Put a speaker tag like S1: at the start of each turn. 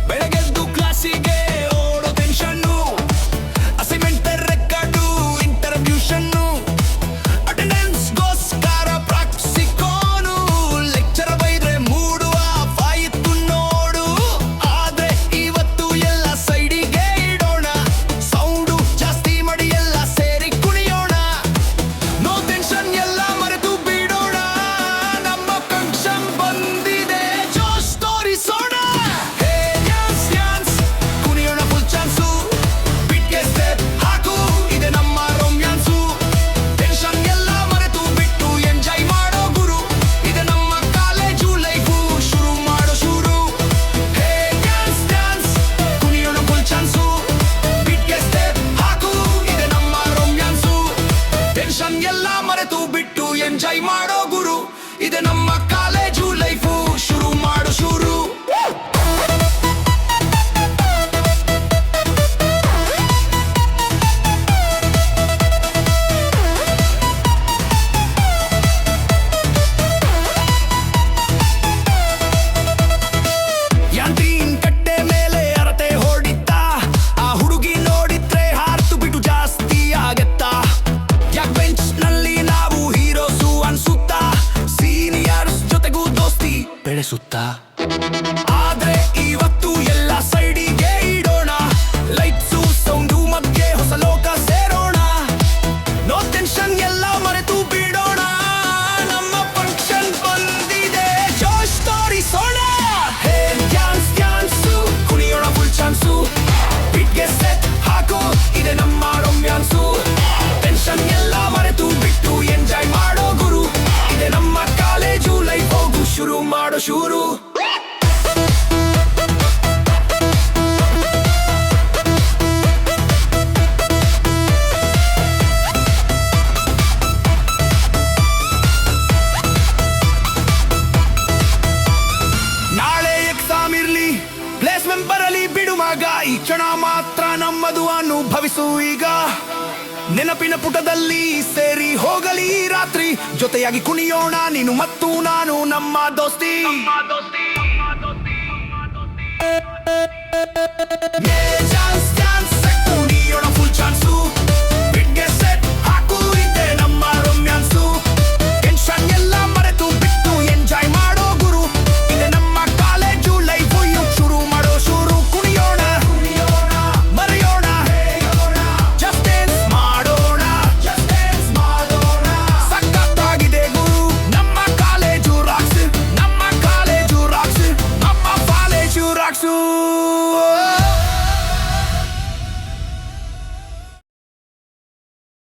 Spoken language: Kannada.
S1: ಬೆಳಗೆದ್ದು ಕ್ಲಾಸಿಗೆ ಓಡೋ ಟೆನ್ಷನ್ನು, ಅಸೈನ್ಮೆಂಟ್ ರೆಕಾರ್ಡು ಇಂಟರ್ವ್ಯೂಷನ್ನು, ಅಟೆಂಡೆನ್ಸ್ಗೋಸ್ಕರ ಪ್ರಾಕ್ಸಿಕೋನು, ಲೆಕ್ಚರ್ ಬೈದ್ರೆ ಮೂಡುವ ಆಯಿತು ನೋಡು. ಆದ್ರೆ ಇವತ್ತು ಎಲ್ಲ ಸೈಡಿಗೆ ಇಡೋಣ, ಸೌಂಡು ಜಾಸ್ತಿ ಮಾಡಿ ಎಲ್ಲ ಸೇರಿ ಕುಣಿಯೋಣ. ನೋ ಟೆನ್ಷನ್ ಎಲ್ಲ ಮರೆತು ಬಿಡೋಣ, ನಮ್ಮ ಫಂಕ್ಷನ್ ಬಂದಿದೆ ಜೋಶ್ ತೋರಿಸೋಣ. ಹೇ ಡ್ಯಾನ್ಸ್ ಡ್ಯಾನ್ಸ್ ಕುಣಿಯೋಣ ಫುಲ್ ಚಾನ್ಸು, ಬಿಟ್ಗೆ ಸ್ಟೆಪ್ ಹಾಕು ಇದೆ ನಮ್ಮ ರೊಮ್ಯಾನ್ಸು. ಟೆನ್ಷನ್ ಎಲ್ಲ ಮರೆತು ಬಿಟ್ಟು ಎಂಜಾಯ್ ಮಾಡೋ ಗುರು, ಇದೆ ನಮ್ಮ ಕಾಲೇಜು ಲೈಫು, ಶುರು ಮಾಡೋ ಶುರು. ಹೇ ಡ್ಯಾನ್ಸ್ ಡ್ಯಾನ್ಸ್ ಕುಣಿಯೋಣ ಫುಲ್ ಚಾನ್ಸು, ಬಿಟ್ಗೆ ಸ್ಟೆಪ್ ಹಾಕು ಇದೆ ನಮ್ಮ ರೊಮ್ಯಾನ್ಸು. ಟೆನ್ಷನ್ ಎಲ್ಲ ಮರೆತು ಬಿಟ್ಟು ಎಂಜಾಯ್ ಮಾಡೋ ಗುರು, ಇದೆ ನಮ್ಮ ಕಾಲೇಜು ಲೈಫು, ಶುರು ಮಾಡೋ ಶುರು. ಯಾಂತ್ರೀನ್ ಕಟ್ಟೆ ಮೇಲೆ ಅರತೆ ಹೊಡಿತ, ಆ ಹುಡುಗಿ ನೋಡಿದ್ರೆ ಹಾರ್ತು ಬಿಟ್ಟು ಜಾಸ್ತಿ ಆಗತ್ತಾ. ಯಾಕ್ ಬೆಂಚ್ ನಲ್ಲಿ ನಾವು ಹೀರೋಸು ಅನ್ಸುತ್ತಾ, ಸೀನಿಯರ್ಸ್ ಜೊತೆಗೂ ದೋಸ್ತಿ ಬೆಳೆಸುತ್ತಾ. ಆದ್ರೆ ಇವತ್ತು ಎಲ್ಲ ಸೈಡಿಗೆ ಇಡೋಣ, ಲೈಟ್ಸು ಸೌಂಡು ಮಧ್ಯೆ ಹೊಸ ಲೋಕ ಸೇರೋಣ. ನೋ ಟೆನ್ಷನ್ ಎಲ್ಲ ಮರೆತು ಬಿಡೋಣ, ನಮ್ಮ ಫಂಕ್ಷನ್ ಬಂದಿದೆ ಜೋಶ್ ತೋರಿಸೋಣ. ಹೇ ಡ್ಯಾನ್ಸ್ ಡ್ಯಾನ್ಸು ಕುಣಿಯೋಣ ಫುಲ್ ಚಾನ್ಸು, ಬಿಟ್ಗೆ ಸೆಟ್ ಹಾಕು ಇದೆ ನಮ್ಮ ರೊಮ್ಯಾನ್ಸು. ಟೆನ್ಷನ್ ಎಲ್ಲ ಮರೆತು ಬಿಟ್ಟು ಎಂಜಾಯ್ ಮಾಡೋ ಗುರು, ಇದೆ ನಮ್ಮ ಕಾಲೇಜು ಲೈಫ್, ಹೋಗು ಶುರು ಮಾಡೋ ಶುರು. ನಾಳೆ ಎಕ್ಸಾಮ್ ಇರ್ಲಿ, ಪ್ಲೇಸ್ಮೆಂಟ್ ಬರಲಿ ಬಿಡು ಮಗ, ಈ ಕ್ಷಣ ಮಾತ್ರ ನಮ್ಮದು ಅನುಭವಿಸು ಈಗ. ನೆನಪಿನ ಪುಟದಲ್ಲಿ ಸೇರಿ ಹೋಗಲಿ ರಾತ್ರಿ, ಜೊತೆಯಾಗಿ ಕುಣಿಯೋಣ ನೀನು ಮತ್ತು ನಾನು, ನಮ್ಮ ದೋಸ್ತಿ. Yeah, just